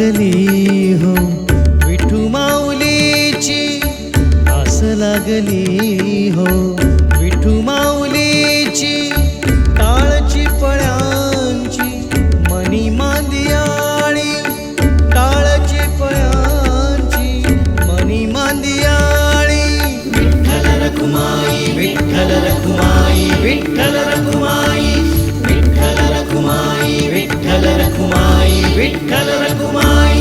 लागली हो विठू माऊलीची, आस लागली हो विठू माऊलीची, टाळची पळ्यांची मनी मांदियाळी, टाळची पळ्यांची मनी मांदियाळी। विठ्ठल रखुमाई विठ्ठल रखुमाई विठ्ठल रखुमाई, विठ्ठल रखुमाई विठ्ठल रखुमाई विठ्ठल रखुमाई।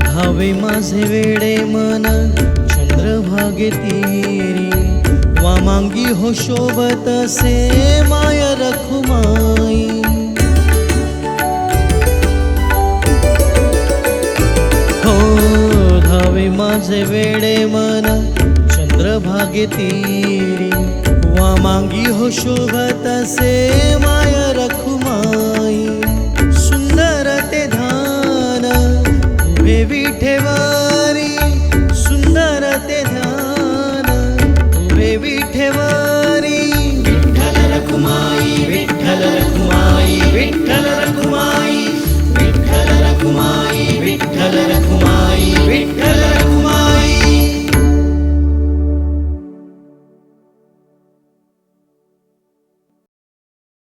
भावे माझे वेडे मन चंद्रभागे तीरी, वामांगी हो शोभत से माय रखुमाई। हो धावे माझे वेडे मन चंद्रभागे तीरी, वामांगी हो शोभत से माय